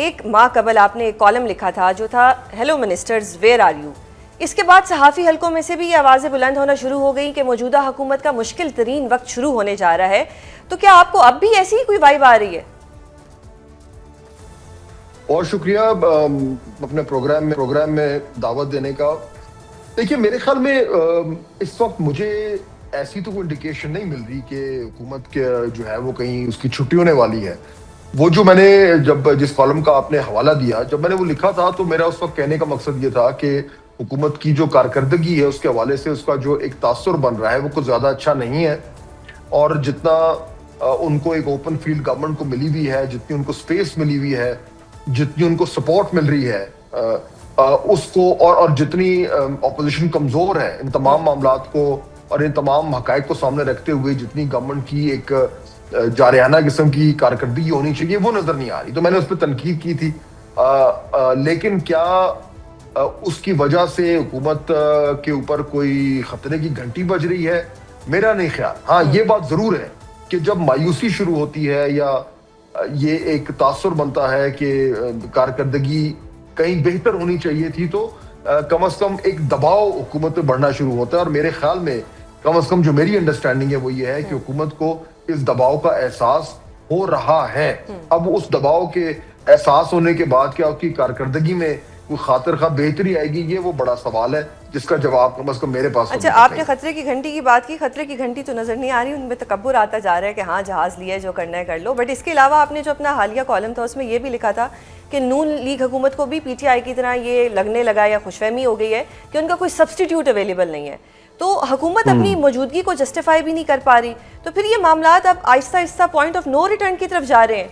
ایک ماہ قبل آپ نے ایک کالم لکھا تھا جو تھا hello ministers where are you. اس کے بعد صحافی حلقوں میں سے بھی یہ آوازیں بلند ہونا شروع ہو گئیں کہ موجودہ حکومت کا مشکل ترین وقت شروع ہونے جا رہا ہے. تو کیا آپ کو اب بھی ایسی ہی کوئی وائب آ رہی ہے؟ بہت شکریہ اپنے پروگرام میں دعوت دینے کا. دیکھیے میرے خیال میں اس وقت مجھے ایسی تو کوئی انڈیکیشن نہیں مل رہی کہ حکومت کے جو ہے وہ کہیں اس کی چھٹی ہونے والی ہے. وہ جو میں نے جس کالم کا آپ نے حوالہ دیا جب میں نے وہ لکھا تھا تو میرا اس وقت کہنے کا مقصد یہ تھا کہ حکومت کی جو کارکردگی ہے اس کے حوالے سے اس کا جو ایک تاثر بن رہا ہے وہ کچھ زیادہ اچھا نہیں ہے. اور جتنا ان کو ایک اوپن فیلڈ گورنمنٹ کو ملی ہوئی ہے, جتنی ان کو سپیس ملی ہوئی ہے, جتنی ان کو سپورٹ مل رہی ہے اس کو اور جتنی اپوزیشن کمزور ہے ان تمام معاملات کو اور ان تمام حقائق کو سامنے رکھتے ہوئے جتنی گورنمنٹ کی ایک جارحانہ قسم کی کارکردگی ہونی چاہیے وہ نظر نہیں آ رہی. تو میں نے اس پہ تنقید کی تھی. لیکن کیا اس کی وجہ سے حکومت کے اوپر کوئی خطرے کی گھنٹی بج رہی ہے؟ میرا نہیں خیال. ہاں یہ بات ضرور ہے کہ جب مایوسی شروع ہوتی ہے یا یہ ایک تاثر بنتا ہے کہ کارکردگی کہیں بہتر ہونی چاہیے تھی تو کم از کم ایک دباؤ حکومت پہ بڑھنا شروع ہوتا ہے. اور میرے خیال میں کم از کم جو میری انڈرسٹینڈنگ ہے وہ یہ ہے کہ حکومت کو اس دباؤ کا احساس ہو رہا ہے. اب اس دباؤ کے احساس ہونے کے بعد کیا اس کی کارکردگی میں کوئی خاطر خواہ بہتری آئے گی, یہ وہ بڑا سوال ہے جس کا جواب کم از کم میرے پاس. اچھا, آپ نے خطرے کی گھنٹی کی بات کی. خطرے کی گھنٹی تو نظر نہیں آ رہی, ان میں تکبر آتا جا رہا ہے کہ ہاں جہاز لیا ہے جو کرنا ہے کر لو. بٹ اس کے علاوہ آپ نے جو اپنا حالیہ کالم تھا اس میں یہ بھی لکھا تھا کہ نون لیگ حکومت کو بھی پی ٹی آئی کی طرح یہ لگنے لگا یا خوش فہمی ہو گئی ہے کہ ان کا کوئی سبسٹیٹیوٹ اویلیبل نہیں ہے. تو حکومت اپنی موجودگی کو جسٹیفائی بھی نہیں کر پا رہی, تو پھر یہ معاملات اب آہستہ آہستہ پوائنٹ آف نو ریٹرن کی طرف جا رہے ہیں.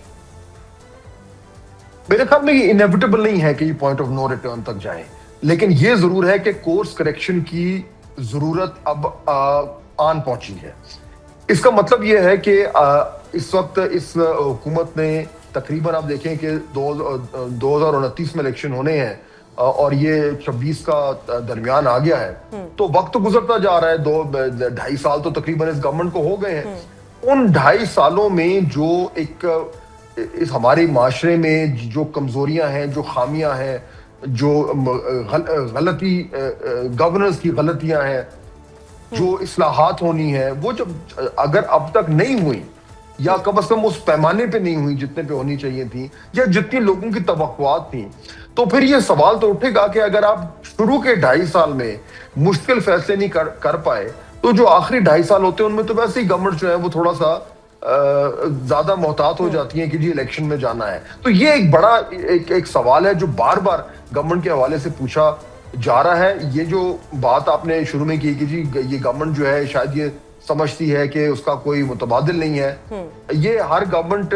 میرے خیال میں یہ انیویٹیبل نہیں ہے کہ یہ پوائنٹ آف نو ریٹرن تک جائیں, لیکن یہ ضرور ہے کہ کورس کریکشن کی ضرورت اب آن پہنچی ہے. اس کا مطلب یہ ہے کہ اس وقت اس حکومت نے تقریباً آپ دیکھیں کہ 2029 میں الیکشن ہونے ہیں اور یہ 26 کا درمیان آ گیا ہے, تو وقت گزرتا جا رہا ہے. 2.5 سال تو تقریباً اس گورنمنٹ کو ہو گئے ہیں. ان 2.5 سالوں میں جو ایک اس ہمارے معاشرے میں جو کمزوریاں ہیں, جو خامیاں ہیں, جو غلطی گورننس کی غلطیاں ہیں, جو اصلاحات ہونی ہے, وہ جب اگر اب تک نہیں ہوئی یا کم از کم اس پیمانے پہ نہیں ہوئی جتنے پہ ہونی چاہیے تھیں یا جتنی لوگوں کی توقعات تھیں, تو پھر یہ سوال تو اٹھے گا کہ اگر آپ شروع کے 2.5 سال میں مشکل فیصلے نہیں کر پائے تو جو آخری 2.5 سال ہوتے ہیں ان میں تو ویسے ہی گورنمنٹ جو ہے وہ تھوڑا سا زیادہ محتاط ہو جاتی ہیں کہ جی الیکشن میں جانا ہے. تو یہ ایک بڑا ایک سوال ہے جو بار بار گورنمنٹ کے حوالے سے پوچھا جا رہا ہے. یہ جو بات آپ نے شروع میں کی کہ جی یہ گورنمنٹ جو ہے شاید یہ سمجھتی ہے کہ اس کا کوئی متبادل نہیں ہے, یہ ہر گورنمنٹ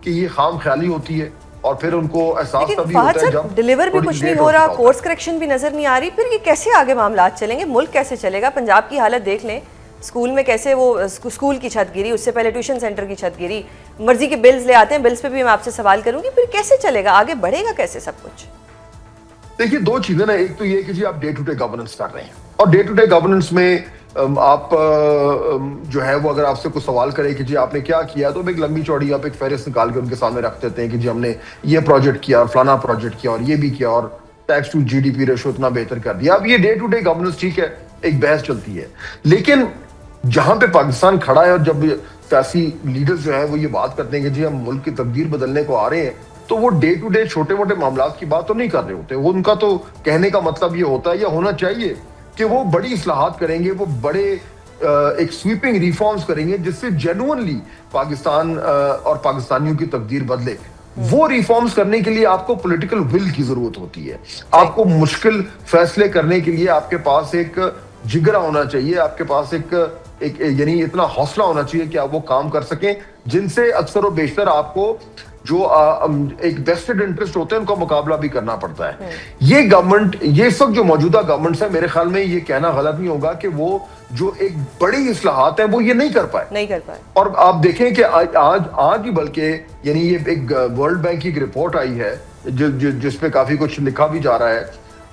کی یہ خام خیالی ہوتی ہے اور پھر ان کو احساس تبھی ہوتا ہے جب ڈیلیور بھی کچھ نہیں ہو رہا, کورس کریکشن بھی نظر نہیں آ رہی. پھر یہ کیسے آگے معاملات چلیں گے؟ ملک کیسے چلے گا؟ پنجاب کی حالت دیکھ لیں, اسکول میں کیسے وہ اسکول کی چھت گری, اس سے پہلے ٹیوشن سینٹر کی چھت گری, مرضی کے بلز لے آتے ہیں, بلز پہ بھی میں آپ سے سوال کروں گی. پھر کیسے چلے گا, آگے بڑھے گا کیسے سب کچھ؟ دیکھیے 2 چیزیں نا, ایک تو یہ کہ جی آپ ڈے ٹو ڈے گورننس کر رہے ہیں اور ڈے ٹو ڈے گورننس میں آپ جو ہے وہ اگر آپ سے کوئی سوال کرے کہ جی آپ نے کیا کیا تو ایک لمبی چوڑی آپ ایک فہرست نکال کے ان کے سامنے رکھ دیتے ہیں کہ جی ہم نے یہ پروجیکٹ کیا اور فلانا پروجیکٹ کیا اور یہ بھی کیا اور tax to G D P ratio اتنا بہتر کر دیا. اب یہ ڈے ٹو ڈے گورننس ٹھیک ہے, ایک بحث چلتی ہے, لیکن جہاں پہ پاکستان کھڑا ہے اور جب سیاسی لیڈرز جو ہیں وہ یہ بات کرتے ہیں کہ جی ہم ملک کی تقدیر بدلنے کو آ رہے ہیں, تو وہ ڈے ٹو ڈے چھوٹے موٹے معاملات کی بات تو نہیں کر رہے ہوتے. وہ ان کا تو کہنے کا مطلب یہ ہوتا ہے یا ہونا چاہیے کہ وہ بڑی اصلاحات کریں گے, وہ بڑے ایک سویپنگ ریفارمز کریں گے جس سے جینوئنلی پاکستان اور پاکستانیوں کی تقدیر بدلے. وہ ریفارمز کرنے کے لیے آپ کو پولیٹیکل ول کی ضرورت ہوتی ہے. آپ کو مشکل فیصلے کرنے کے لیے آپ کے پاس ایک جگرا ہونا چاہیے, آپ کے پاس ایک یعنی اتنا حوصلہ ہونا چاہیے کہ آپ وہ کام کر سکیں جن سے اکثر و بیشتر آپ کو جو ایک ویسٹڈ انٹرسٹ ہوتے ہیں ان کا مقابلہ بھی کرنا پڑتا ہے. یہ گورنمنٹ, یہ اس وقت جو موجودہ گورنمنٹس ہیں, میرے خیال میں یہ کہنا غلط نہیں ہوگا کہ وہ جو ایک بڑی اصلاحات ہیں وہ یہ نہیں کر پائے. اور آپ دیکھیں کہ آج ہی بلکہ یعنی یہ ایک ورلڈ بینک کی ایک رپورٹ آئی ہے جس پہ کافی کچھ لکھا بھی جا رہا ہے.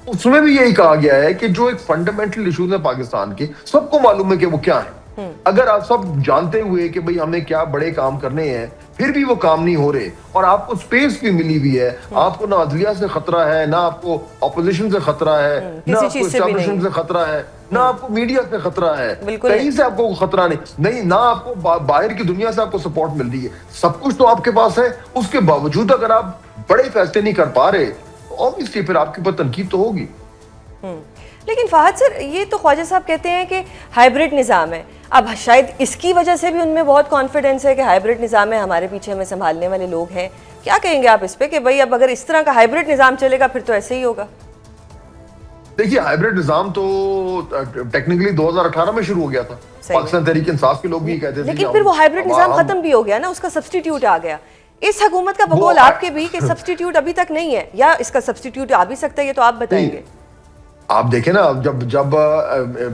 اس میں بھی یہی کہا گیا ہے کہ جو ایک فنڈامنٹل ایشوز ہیں پاکستان کے, سب کو معلوم ہے کہ وہ کیا ہیں. اگر آپ سب جانتے ہوئے کہ بھئی ہمیں کیا بڑے کام کرنے ہیں پھر بھی وہ کام نہیں ہو رہے اور آپ کو سپیس بھی ملی ہوئی ہے, آپ کو نہ عدلیہ سے خطرہ ہے, نہ آپ کو اپوزیشن سے خطرہ ہے, نہ آپ کو اسٹیبلشمنٹ سے خطرہ ہے, نہ آپ کو میڈیا سے خطرہ ہے, کہیں سے آپ کو خطرہ نہیں, نہ آپ کو باہر کی دنیا سے آپ کو سپورٹ مل رہی ہے, سب کچھ تو آپ کے پاس ہے. اس کے باوجود اگر آپ بڑے فیصلے نہیں کر پا رہے تو obviously پھر آپ کے اوپر تنقید تو ہوگی. لیکن فہد سر, یہ تو خواجہ صاحب کہتے ہیں کہ ہائبرڈ نظام ہے, اب شاید اس کی وجہ سے بھی ان میں بہت کانفیڈنس ہے کہ ہائبرڈ نظام ہے, ہمارے پیچھے ہمیں سنبھالنے والے لوگ ہیں. کیا کہیں گے آپ اس پہ کہ بھئی اب اگر اس طرح کا ہائبرڈ نظام چلے گا پھر تو ایسے ہی ہوگا؟ دیکھیے ہائبرڈ نظام تو ٹیکنیکلی 2018 میں شروع ہو گیا تھا, پاکستان تحریک انصاف کے لوگ بھی کہتے تھے, لیکن پھر وہ ہائبرڈ نظام ختم بھی ہو گیا نا, اس کا سبسٹیٹیوٹ آ گیا. اس حکومت کا بقول آپ کے بھی کہ سبسٹیٹیوٹ ابھی تک نہیں ہے, یا اس کا سبسٹیٹیوٹ آ بھی سکتا ہے, یہ تو آپ بتائیں گے. آپ دیکھیں نا, جب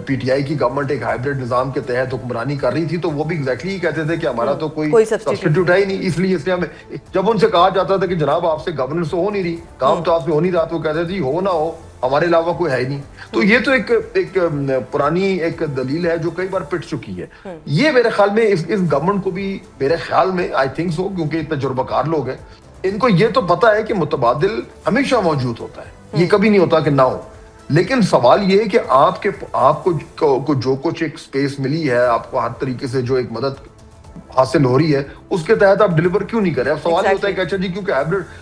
پی ٹی آئی کی گورنمنٹ ایک ہائبرڈ نظام کے تحت حکمرانی کر رہی تھی تو وہ بھی ایگزیکٹلی کہتے تھے کہ ہمارا تو کوئی سبسٹیٹیوٹ ہے ہی نہیں, اس لیے ہمیں جب ان سے کہا جاتا تھا کہ جناب آپ سے گورننس تو ہو نہیں رہی, کام تو آپ سے ہو نہیں رہا, تو وہ کہتے تھے ہو نہ ہو ہمارے علاوہ کوئی ہے ہی نہیں. تو یہ تو ایک پرانی ایک دلیل ہے جو کئی بار پٹ چکی ہے. یہ میرے خیال میں اس گورنمنٹ کو بھی میرے خیال میں آئی تھنک سو, کیونکہ تجربہ کار لوگ ہیں, ان کو یہ تو پتا ہے کہ متبادل ہمیشہ موجود ہوتا ہے, یہ کبھی نہیں ہوتا کہ نہ ہو. لیکن سوال یہ ہے کہ آپ کو جو کچھ ایک سپیس ملی ہے, آپ کو ہر طریقے سے جو ایک مدد حاصل ہو رہی ہے, اس کے تحت آپ ڈیلیور کیوں نہیں کریں. اب سوال یہ ہوتا ہے کہ اچھا جی کیونکہ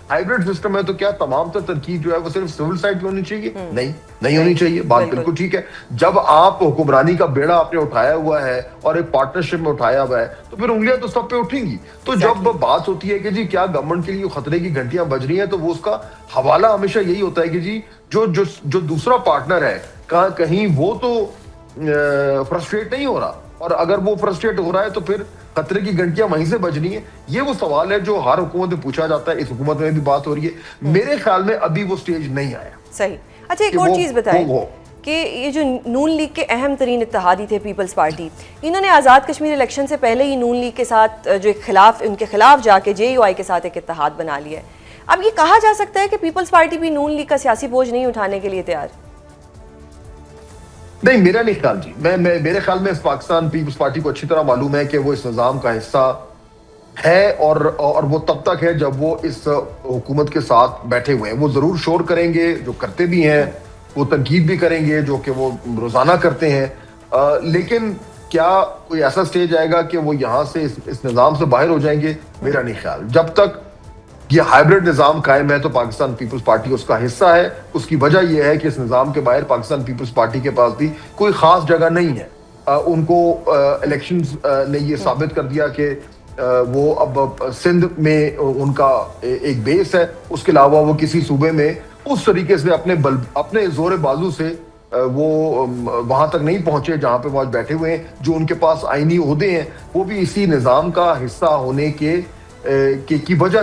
ہائبرڈ سسٹم ہے تو کیا تمام تر تنقید جو ہے وہ صرف سول سائڈ پہ ہونی چاہیے؟ نہیں ہونی چاہیے. بات بالکل ٹھیک ہے. جب آپ حکمرانی کا بیڑا آپ نے اٹھایا ہوا ہے اور ایک پارٹنرشپ میں اٹھایا ہوا ہے تو پھر انگلیاں تو سب پہ اٹھیں گی. تو جب بات ہوتی ہے کہ جی کیا گورنمنٹ کے لیے خطرے کی گھنٹیاں بج رہی ہیں, تو وہ اس کا حوالہ ہمیشہ یہی ہوتا ہے کہ جی جو دوسرا پارٹنر ہے کہیں وہ تو فرسٹریٹ نہیں ہو رہا, اور اگر وہ فرسٹریٹ ہو رہا ہے تو پھر خطرے کی گھنٹیاں وہیں سے بجنی ہیں. یہ وہ سوال ہے جو ہر حکومت میں پوچھا جاتا ہے, اس حکومت میں بھی بات ہو رہی ہے. میرے خیال میں ابھی وہ سٹیج نہیں آیا. صحیح. اچھا ایک اور چیز بتائیں کہ یہ جو نون لیگ کے اہم ترین اتحادی تھے پیپلز پارٹی, انہوں نے آزاد کشمیر الیکشن سے پہلے ہی نون لیگ کے ساتھ جو ان کے خلاف جا کے جے یو آئی کے ساتھ ایک اتحاد بنا لیا ہے. اب یہ کہا جا سکتا ہے کہ پیپلز پارٹی بھی نون لیگ کا سیاسی بوجھ نہیں اٹھانے کے لیے تیار؟ نہیں, میرا نہیں خیال جی. میرے خیال میں اس پاکستان پیپلز پارٹی کو اچھی طرح معلوم ہے کہ وہ اس نظام کا حصہ ہے, اور وہ تب تک ہے جب وہ اس حکومت کے ساتھ بیٹھے ہوئے ہیں. وہ ضرور شور کریں گے, جو کرتے بھی ہیں, وہ تنقید بھی کریں گے جو کہ وہ روزانہ کرتے ہیں, لیکن کیا کوئی ایسا سٹیج آئے گا کہ وہ یہاں سے اس نظام سے باہر ہو جائیں گے؟ میرا نہیں خیال. جب تک یہ ہائبرڈ نظام قائم ہے تو پاکستان پیپلز پارٹی اس کا حصہ ہے. اس کی وجہ یہ ہے کہ اس نظام کے باہر پاکستان پیپلز پارٹی کے پاس بھی کوئی خاص جگہ نہیں ہے. ان کو الیکشنز نے یہ ثابت کر دیا کہ وہ اب سندھ میں ان کا ایک بیس ہے, اس کے علاوہ وہ کسی صوبے میں اس طریقے سے اپنے زور بازو سے وہ وہاں تک نہیں پہنچے جہاں پہ وہ آج بیٹھے ہوئے ہیں. جو ان کے پاس آئینی عہدے ہیں وہ بھی اسی نظام کا حصہ ہونے کی وجہ